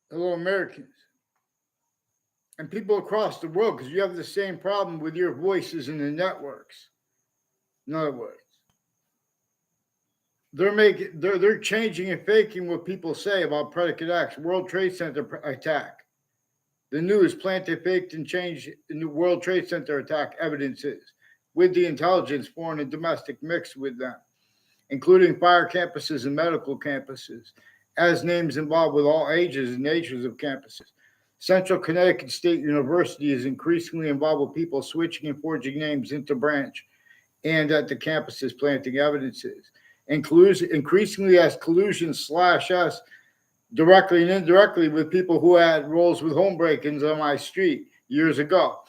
Hello, Americans, and people across the world, because you have the same problem with your voices in the networks. In other words, they're changing and faking what people say about predicate acts. World Trade Center attack. The news planted, faked, and changed the World Trade Center attack evidences with the intelligence, foreign and domestic, mixed with them, including fire campuses and medical campuses, as names involved with all ages and natures of campuses. Central Connecticut State University is increasingly involved with people switching and forging names into branch and at the campuses planting evidences. Increasingly as collusion slash us directly and indirectly with people who had roles with home break-ins on my street years ago.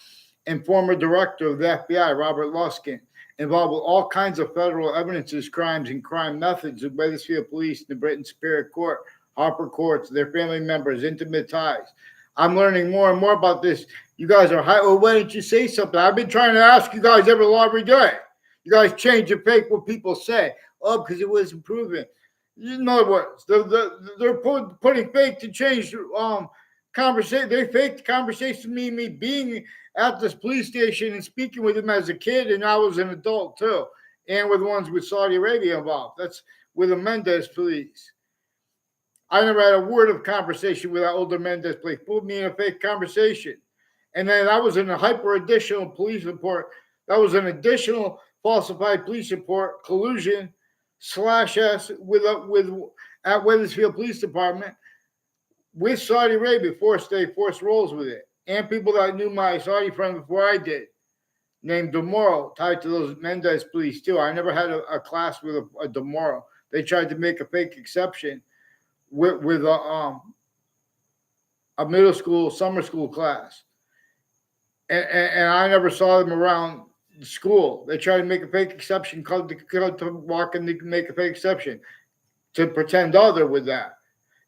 And former director of the FBI, Robert Luskin, involved with all kinds of federal evidences, crimes, and crime methods of Wethersfield Police, the Britain Superior Court, Harper Courts, their family members, intimate ties. I'm learning more and more about this. You guys are high. Well, why didn't you say something? I've been trying to ask you guys every day. You guys change and fake what people say. Oh, because it wasn't proven. In other words, they're putting fake to change conversation. They faked conversation me being at this police station and speaking with him as a kid, and I was an adult too, and with ones with Saudi Arabia involved. That's with the Mendez police. I never had a word of conversation with that older Mendez police. Put me in a fake conversation. And then that was in a hyper additional police report. That was an additional falsified police report, collusion /S with at Wethersfield Police Department with Saudi Arabia, forced roles with it. And people that knew my Saudi friend before I did, named DeMoro, tied to those Mendez police too. I never had a class with a DeMoro. They tried to make a fake exception with a middle school, summer school class. And I never saw them around the school. They tried to make a fake exception, called to walk and make a fake exception to pretend other with that.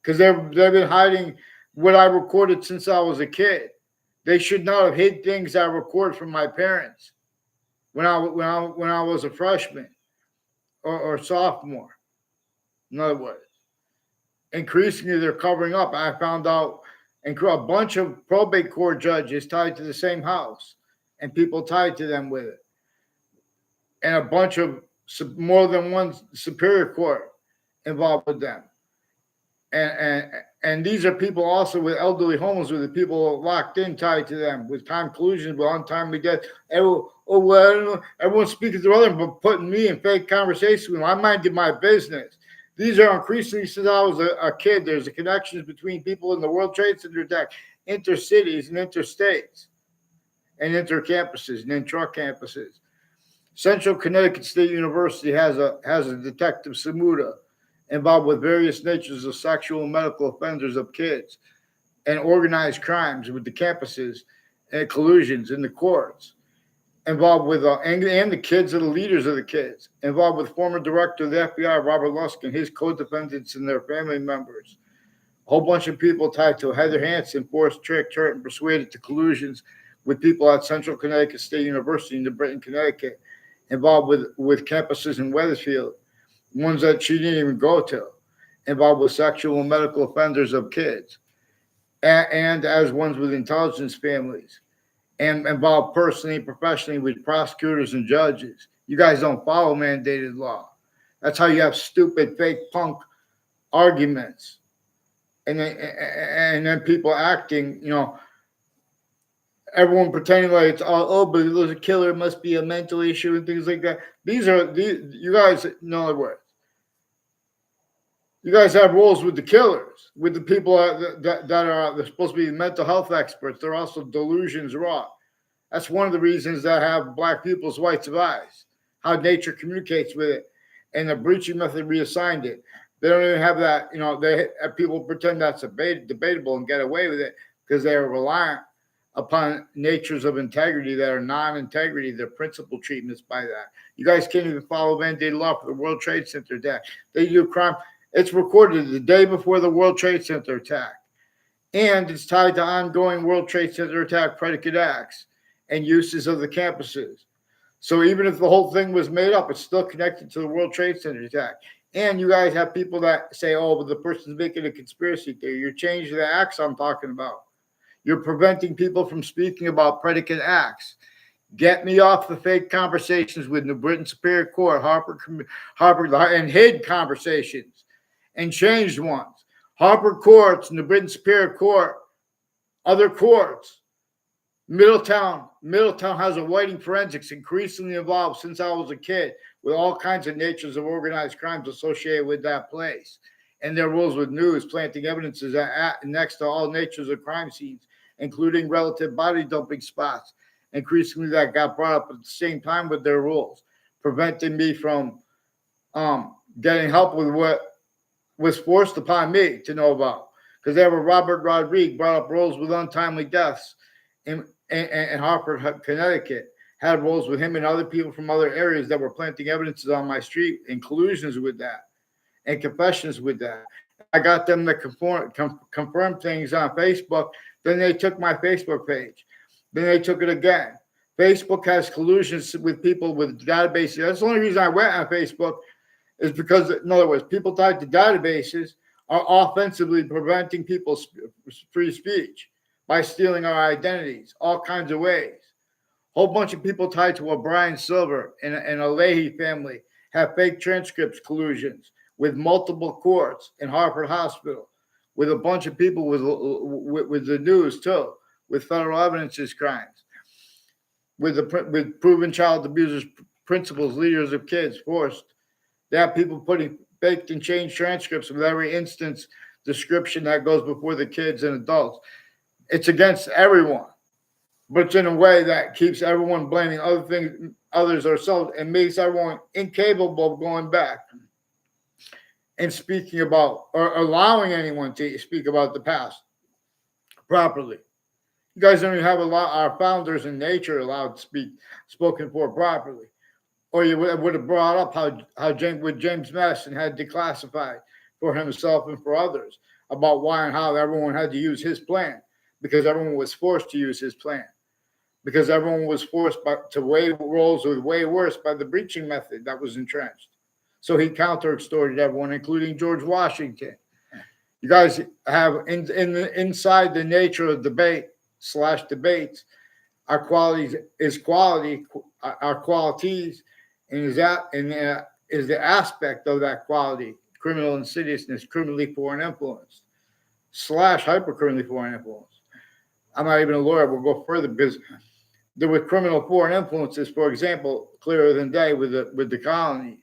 Because they've been hiding what I recorded since I was a kid. They should not have hid things I recorded from my parents when I was a freshman or sophomore. In other words, increasingly they're covering up. I found out a bunch of probate court judges tied to the same house and people tied to them with it, and a bunch of more than one superior court involved with them. And these are people also with elderly homes with the people locked in tied to them with time collusion, with untimely death. Everyone's speaking to others but putting me in fake conversation with them. I minded my business. These are increasingly since I was a kid. There's a connections between people in the World Trade Center attack, intercities and interstates, and intercampuses and intra-campuses. Central Connecticut State University has a detective Samuda involved with various natures of sexual and medical offenders of kids and organized crimes with the campuses and collusions in the courts. Involved with and the kids are the leaders of the kids. Involved with former director of the FBI, Robert Luskin, his co-defendants and their family members. A whole bunch of people tied to Heather Hansen, forced, tricked, hurt, and persuaded to collusions with people at Central Connecticut State University in New Britain, Connecticut. Involved with campuses in Wethersfield, ones that she didn't even go to. Involved with sexual and medical offenders of kids. And as ones with intelligence families. And involved personally and professionally with prosecutors and judges. You guys don't follow mandated law. That's how you have stupid, fake punk arguments. And then people acting, everyone pretending like it's but there's a killer, must be a mental issue and things like that. You guys, in other words, you guys have roles with the killers, with the people that are they're supposed to be mental health experts. They're also delusions raw. That's one of the reasons that have black people's whites of eyes, how nature communicates with it, and the breaching method reassigned it. They don't even have that. People pretend that's debatable and get away with it because they are reliant upon natures of integrity that are non-integrity. Their principal treatments by that. You guys can't even follow mandated law for the World Trade Center attack. They do crime. It's recorded the day before the World Trade Center attack. And it's tied to ongoing World Trade Center attack predicate acts and uses of the campuses. So even if the whole thing was made up, it's still connected to the World Trade Center attack. And you guys have people that say, oh, but the person's making a conspiracy theory. You're changing the acts I'm talking about. You're preventing people from speaking about predicate acts. Get me off the fake conversations with New Britain Superior Court, Harper, and hid conversations and changed ones. Harper courts, New Britain Superior Court, other courts. Middletown has a whiting forensics increasingly involved since I was a kid with all kinds of natures of organized crimes associated with that place. And their rules with news, planting evidences next to all natures of crime scenes, including relative body dumping spots. Increasingly, that got brought up at the same time with their rules, preventing me from getting help with what was forced upon me to know about. Because they have a Robert Rodriguez brought up rolls with untimely deaths in Hartford, Connecticut. Had rolls with him and other people from other areas that were planting evidences on my street and collusions with that and confessions with that. I got them to confirm things on Facebook. Then they took my Facebook page. Then they took it again. Facebook has collusions with people with databases. That's the only reason I went on Facebook is because, in other words, people tied to databases are offensively preventing people's free speech by stealing our identities, all kinds of ways. A whole bunch of people tied to a Brian Silver and a Leahy family have fake transcripts collusions with multiple courts in Hartford Hospital, with a bunch of people with the news too, with federal evidences crimes, with proven child abusers, principals, leaders of kids forced. They have people putting faked and changed transcripts with every instance description that goes before the kids and adults. It's against everyone, but it's in a way that keeps everyone blaming others ourselves, and makes everyone incapable of going back and speaking about or allowing anyone to speak about the past properly. You guys don't even have our founders in nature allowed to speak spoken for properly. Or you would have brought up how James Madison had declassified for himself and for others about why and how everyone had to use his plan, because everyone was forced to use his plan, because everyone was forced to weigh roles with way worse by the breaching method that was entrenched. So he counter-extorted everyone, including George Washington. You guys have inside the nature of debate/debates, our qualities is quality, our qualities, and is the aspect of that quality, criminal insidiousness, criminally foreign influence, /hypercriminally foreign influence. I'm not even a lawyer, we'll go further because there were criminal foreign influences, for example, clearer than day with the colonies.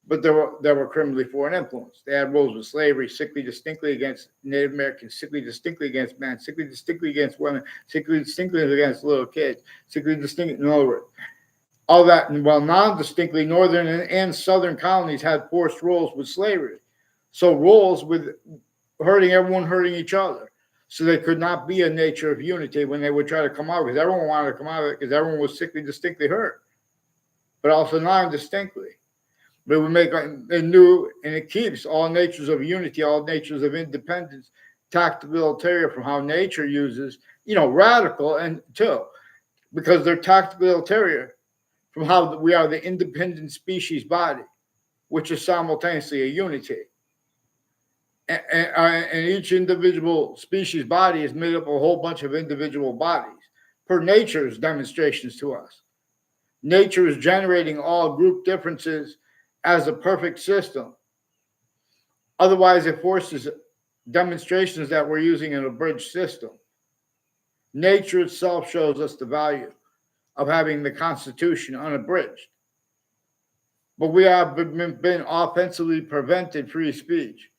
But there were criminally foreign influence. They had roles with slavery, sickly distinctly against Native Americans, sickly distinctly against men, sickly distinctly against women, sickly distinctly against little kids, sickly distinctly, in other words, all that, while non-distinctly northern and southern colonies had forced roles with slavery. So roles with everyone hurting each other. So there could not be a nature of unity when they would try to come out, because everyone wanted to come out of it because everyone was sickly distinctly hurt, but also non-distinctly. But it would make a new, and it keeps all natures of unity, all natures of independence, tactical ulterior from how nature uses, radical, and too, because they're tactical ulterior from how we are the independent species body, which is simultaneously a unity. And each individual species body is made up of a whole bunch of individual bodies, per nature's demonstrations to us. Nature is generating all group differences as a perfect system. Otherwise, it forces demonstrations that we're using an abridged system. Nature itself shows us the value of having the Constitution unabridged. But we have been offensively prevented free speech.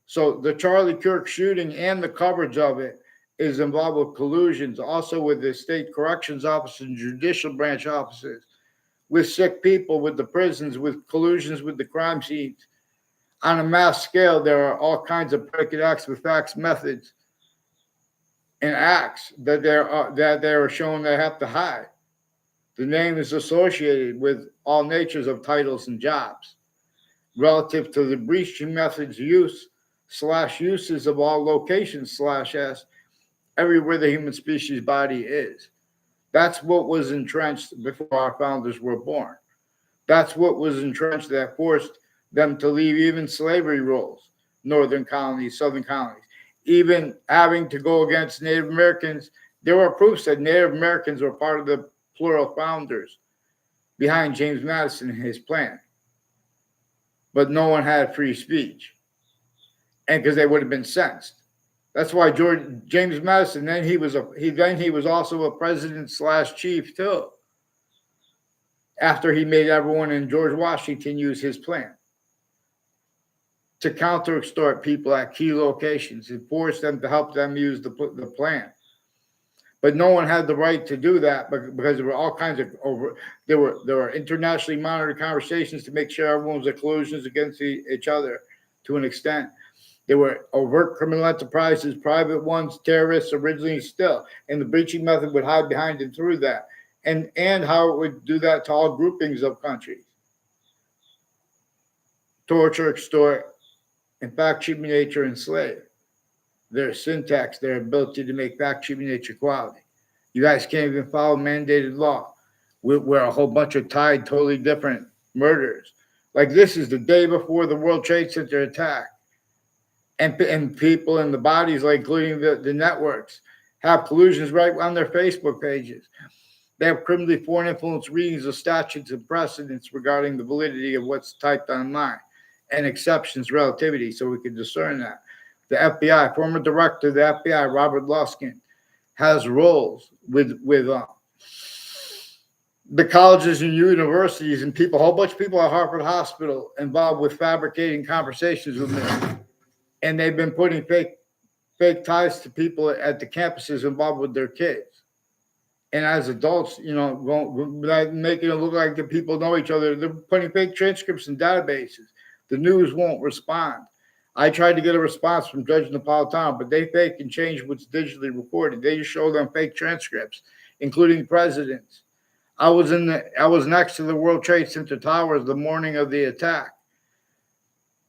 So the Charlie Kirk shooting and the coverage of it is involved with collusions, also with the state corrections office and judicial branch offices, with sick people, with the prisons, with collusions with the crime scenes. On a mass scale, there are all kinds of predicate acts with facts, methods, and acts that they are shown they have to hide. The name is associated with all natures of titles and jobs relative to the breaching methods uses of all locations /s everywhere the human species body is. That's what was entrenched before our founders were born. That's what was entrenched that forced them to leave even slavery rules, northern colonies, southern colonies, even having to go against Native Americans. There were proofs that Native Americans were part of the plural founders behind James Madison and his plan. But no one had free speech, and because they would have been censored. That's why James Madison. Then he was also a president / chief too. After he made everyone in George Washington use his plan to counter-extort people at key locations and force them to help them use the plan. But no one had the right to do that because there were all kinds of there were internationally monitored conversations to make sure everyone was in collusions against each other to an extent. There were overt criminal enterprises, private ones, terrorists originally still, and the breaching method would hide behind and through that, and how it would do that to all groupings of countries. Torture, extort, and fact cheat nature enslave. Their syntax, their ability to make fact cheat nature quality. You guys can't even follow mandated law. We're a whole bunch of tied, totally different murders. Like this is the day before the World Trade Center attack. And people in the bodies, like including the networks, have collusions right on their Facebook pages. They have criminally foreign influence readings of statutes and precedents regarding the validity of what's typed online and exceptions relativity, so we can discern that. The FBI, former director of the FBI, Robert Luskin, has roles with the colleges and universities and people, a whole bunch of people at Hartford Hospital involved with fabricating conversations with me. And they've been putting fake ties to people at the campuses involved with their kids. And as adults, making it look like the people know each other. They're putting fake transcripts in databases. The news won't respond. I tried to get a response from Judge Napolitano, but they fake and change what's digitally recorded. They just show them fake transcripts, including presidents. I was next to the World Trade Center towers the morning of the attack.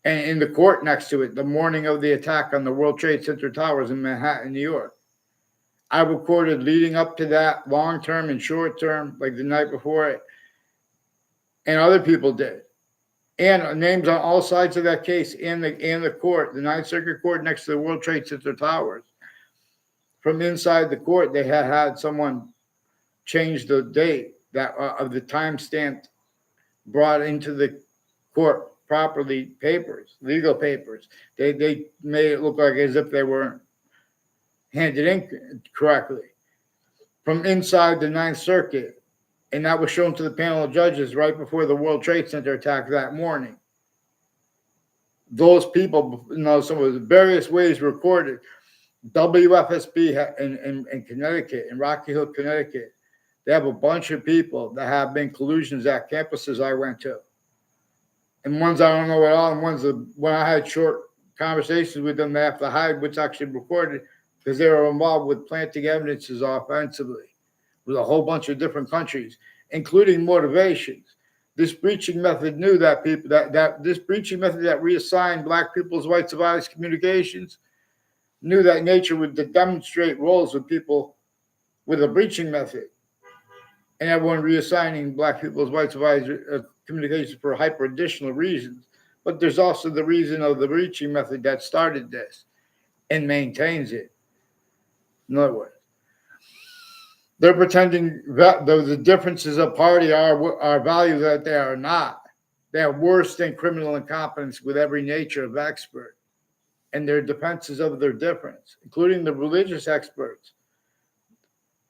And in the court next to it, the morning of the attack on the World Trade Center towers in Manhattan, New York. I recorded leading up to that, long term and short term, like the night before it. And other people did. And names on all sides of that case in the court, the Ninth Circuit Court next to the World Trade Center towers. From inside the court, they had someone change the date that of the timestamp brought into the court properly papers, legal papers. They made it look like as if they weren't handed in correctly. From inside the Ninth Circuit, and that was shown to the panel of judges right before the World Trade Center attack that morning. Those people, some of the various ways recorded. WFSB in Connecticut, in Rocky Hill, Connecticut, they have a bunch of people that have been collusions at campuses I went to. And ones I don't know at all, and ones that when I had short conversations with them, they have to hide what's actually recorded because they were involved with planting evidences offensively with a whole bunch of different countries, including motivations. This breaching method knew that people that this breaching method that reassigned Black people's white survivors communications knew that nature would demonstrate roles with people with a breaching method, and everyone reassigning Black people's white survivors communications for hyper additional reasons. But there's also the reason of the breaching method that started this and maintains it. In other words, they're pretending that the differences of party are values that they are not. They are worse than criminal incompetence with every nature of expert. And their defenses of their difference, including the religious experts.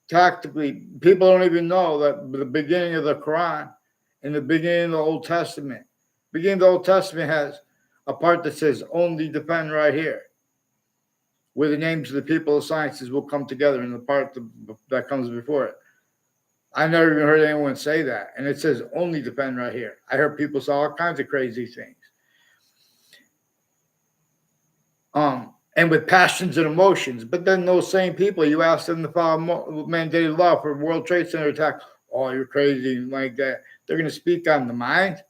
Tactically, people don't even know that the beginning of the Quran and the beginning of the Old Testament. Beginning of the Old Testament has a part that says only defend right here, where the names of the people of sciences will come together in the part that comes before it. I never even heard anyone say that. And it says only defend right here. I heard people say all kinds of crazy things. And with passions and emotions. But then those same people, you ask them to follow mandated law for World Trade Center attack. Oh, you're crazy like that. They're going to speak on the mind.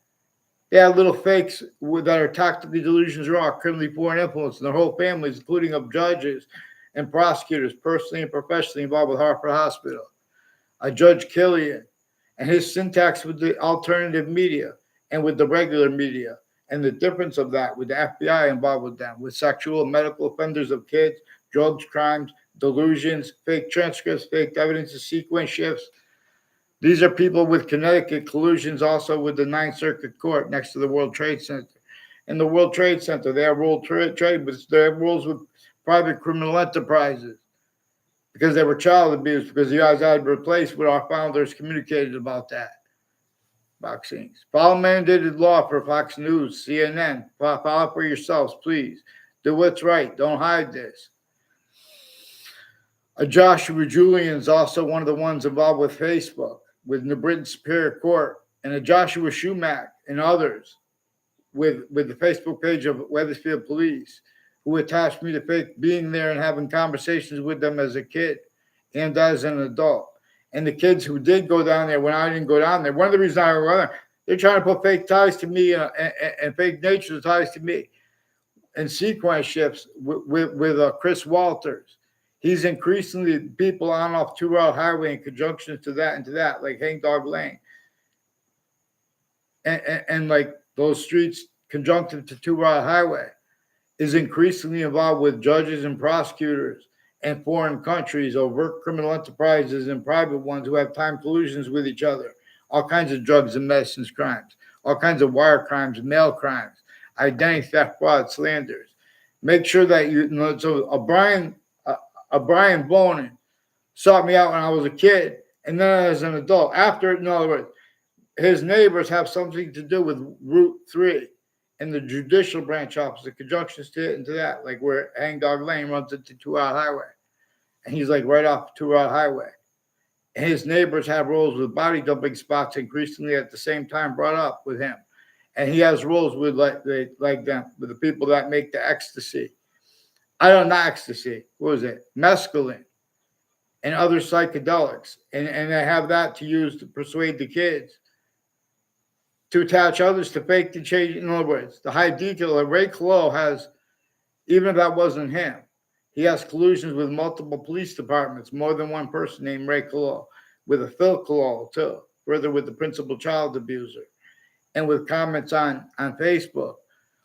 They have little fakes that are tactically delusions raw, criminally foreign influence, and their whole families, including of judges and prosecutors, personally and professionally involved with Hartford Hospital. Judge Killian and his syntax with the alternative media and with the regular media And the difference of that with the FBI involved with them, with sexual and medical offenders of kids, drugs, crimes, delusions, fake transcripts, fake evidence, sequence shifts. These are people with Connecticut collusions also with the Ninth Circuit Court next to the World Trade Center. In the World Trade Center, they have trade, but they have rules with private criminal enterprises because they were child abuse, because the guys had replaced what our founders communicated about that. Vaccines. Follow mandated law for Fox News, CNN. Follow for yourselves, please. Do what's right. Don't hide this. Joshua Julian is also one of the ones involved with Facebook, with the Britain Superior Court, and a Joshua Schumack and others with the Facebook page of Wethersfield Police, who attached me to fake being there and having conversations with them as a kid and as an adult. And the kids who did go down there when I didn't go down there, one of the reasons I went there, they're trying to put fake ties to me and fake nature ties to me and sequence shifts with Chris Walters. He's increasingly people on off 2 Route Highway in conjunction to that and to that, like Hangdog Lane. And like those streets conjunctive to 2 Route Highway is increasingly involved with judges and prosecutors and foreign countries, overt criminal enterprises and private ones who have time collusions with each other, all kinds of drugs and medicines crimes, all kinds of wire crimes, mail crimes, identity theft, fraud, slanders. Make sure that you know. So Brian Bonin sought me out when I was a kid, and then as an adult. After, in other words, his neighbors have something to do with Route 3 and the Judicial branch office, the conjunctions to it and to that, like where Hangdog Lane runs into 2 Route Highway. And he's like right off 2 Route Highway. And his neighbors have roles with body dumping spots increasingly at the same time brought up with him. And he has roles with like them, with the people that make the ecstasy. I don't know, ecstasy. What was it? Mescaline and other psychedelics. And they have that to use to persuade the kids to attach others to fake the change. In other words, the high detail that Ray Collo has, even if that wasn't him, he has collusions with multiple police departments, more than one person named Ray Collo, with a Phil Collo too, further with the principal child abuser, and with comments on Facebook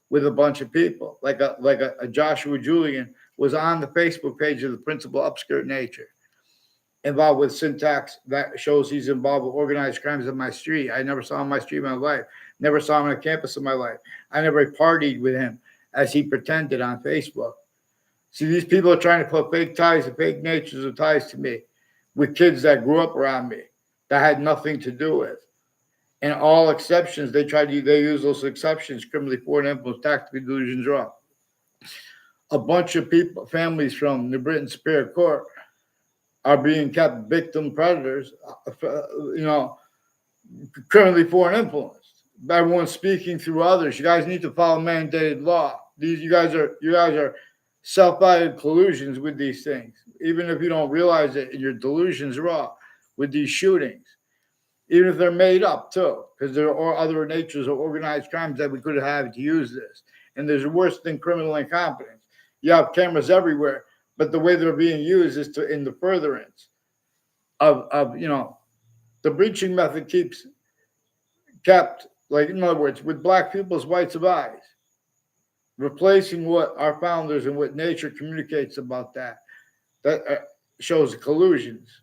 with a bunch of people, like a Joshua Julian was on the Facebook page of the principal upskirt nature, involved with syntax that shows he's involved with organized crimes in my street. I never saw him on my street in my life. Never saw him on a campus in my life. I never partied with him as he pretended on Facebook. See, these people are trying to put fake ties and fake natures of ties to me with kids that grew up around me that had nothing to do with. And all exceptions, they use those exceptions, criminally foreign influence, tactical delusions wrong. A bunch of people, families from the Britain Superior Court are being kept victim predators, criminally foreign influenced. Everyone's speaking through others. You guys need to follow mandated law. You guys are self-guided collusions with these things, even if you don't realize it. Your delusions raw with these shootings, even if they're made up too, because there are other natures of organized crimes that we could have had to use this. And there's worse than criminal incompetence. You have cameras everywhere, but the way they're being used is in the furtherance of the breaching method kept, like, in other words, with black people's whites of eyes, replacing what our founders and what nature communicates about that shows collusions,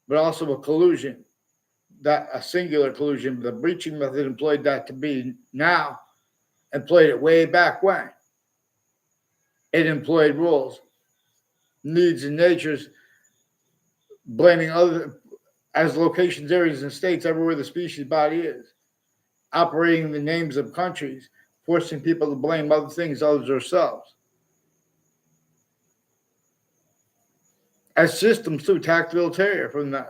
but also a collusion, that a singular collusion. The breaching method employed that to be now and played it way back when. It employed rules, needs, and natures, blaming other as locations, areas, and states everywhere the species body is, operating in the names of countries, forcing people to blame other things other than themselves. As systems too, tactile terror from the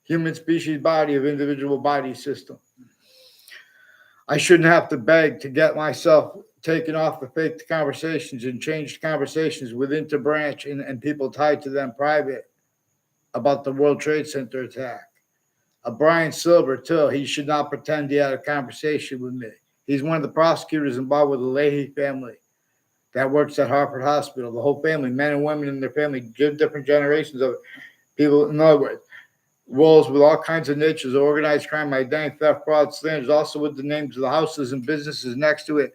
human species body of individual body system. I shouldn't have to beg to get myself taken off the fake conversations and changed conversations with interbranch and people tied to them private about the World Trade Center attack. Brian Silver, too, he should not pretend he had a conversation with me. He's one of the prosecutors involved with the Leahy family that works at Hartford Hospital. The whole family, men and women in their family, different generations of people. In other words, roles with all kinds of natures of organized crime, identity theft, fraud, slanders, also with the names of the houses and businesses next to it,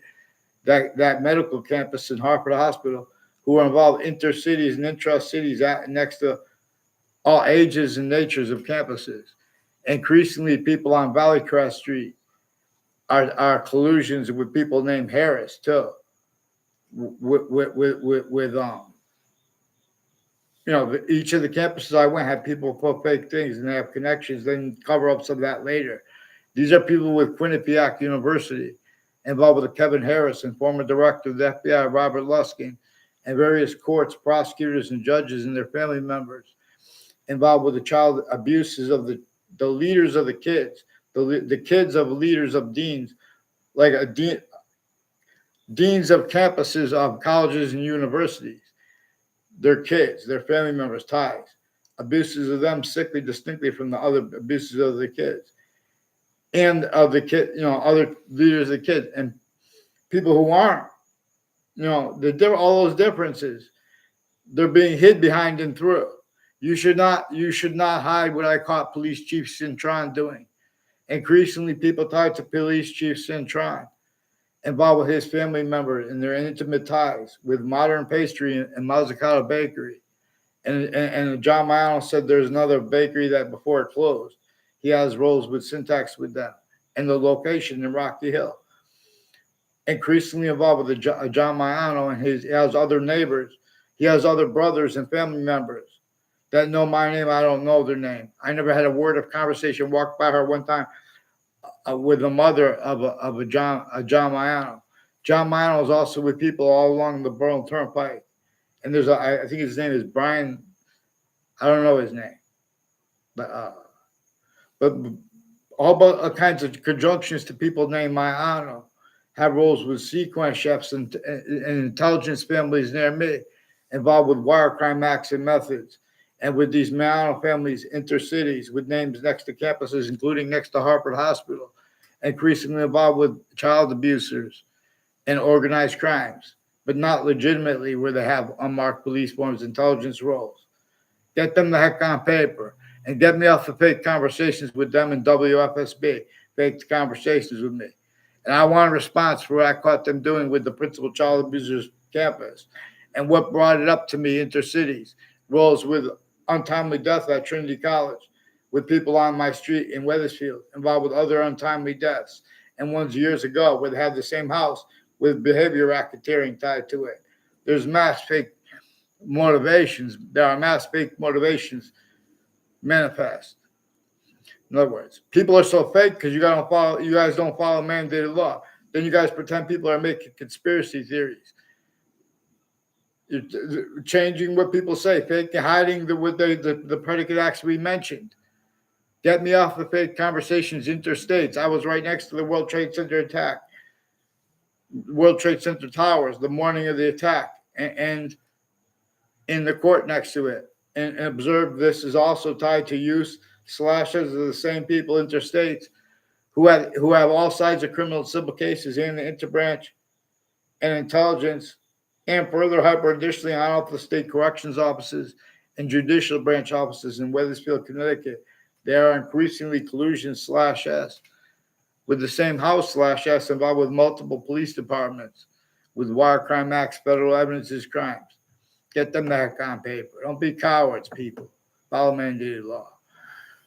that medical campus in Hartford Hospital, who are involved intercities and intra-cities next to all ages and natures of campuses. Increasingly, people on Valley Crest Street are collusions with people named Harris too, with each of the campuses I went had people put fake things and they have connections, then cover up some of that later. These are people with Quinnipiac University involved with Kevin Harris and former director of the FBI, Robert Luskin, and various courts, prosecutors, and judges and their family members involved with the child abuses of the leaders of the kids, the kids of leaders of deans, like deans of campuses of colleges and universities, their kids, their family members, ties, abuses of them sickly distinctly from the other abuses of the kids and of the kid, other leaders of the kids and people who aren't, all those differences, they're being hid behind and through. You should not hide what I caught Police Chief Cintron doing. Increasingly, people tied to Police Chief Cintron involved with his family members and their intimate ties with Modern Pastry and Mazzucato Bakery. And John Mayano said there's another bakery that before it closed, he has roles with Syntax with them and the location in Rocky Hill. Increasingly involved with John Mayano and he has other neighbors. He has other brothers and family members that know my name. I don't know their name. I never had a word of conversation. Walked by her one time with the mother of a John Mayano. John Mayano is also with people all along the Berlin Turnpike. And there's I think his name is Brian. I don't know his name, but all kinds of conjunctions to people named Mayano have roles with sequence chefs and intelligence families near me, involved with wire crime acts and methods, and with these Mayano families intercities with names next to campuses, including next to Hartford Hospital, increasingly involved with child abusers and organized crimes, but not legitimately where they have unmarked police forms, intelligence roles. Get them the heck on paper and get me off the fake conversations with them in WFSB, fake conversations with me. And I want a response for what I caught them doing with the principal child abusers campus and what brought it up to me intercities, roles with untimely death at Trinity College, with people on my street in Wethersfield involved with other untimely deaths, and ones years ago where they had the same house with behavior racketeering tied to it. There's mass fake motivations. There are mass fake motivations manifest. In other words, people are so fake because you guys don't follow mandated law. Then you guys pretend people are making conspiracy theories. You're changing what people say, fake, hiding the predicate acts we mentioned. Get me off the fake conversations interstates. I was right next to the World Trade Center attack, World Trade Center towers, the morning of the attack, and in the court next to it. And observe this is also tied to use slashes of the same people interstates who have all sides of criminal and civil cases in the interbranch and intelligence, and further hyper additionally on all the state corrections offices and judicial branch offices in Wethersfield, Connecticut. They are increasingly collusion/S with the same house/S involved with multiple police departments with wire crime acts, federal evidences crimes. Get them the heck on paper. Don't be cowards, people. Follow mandated law.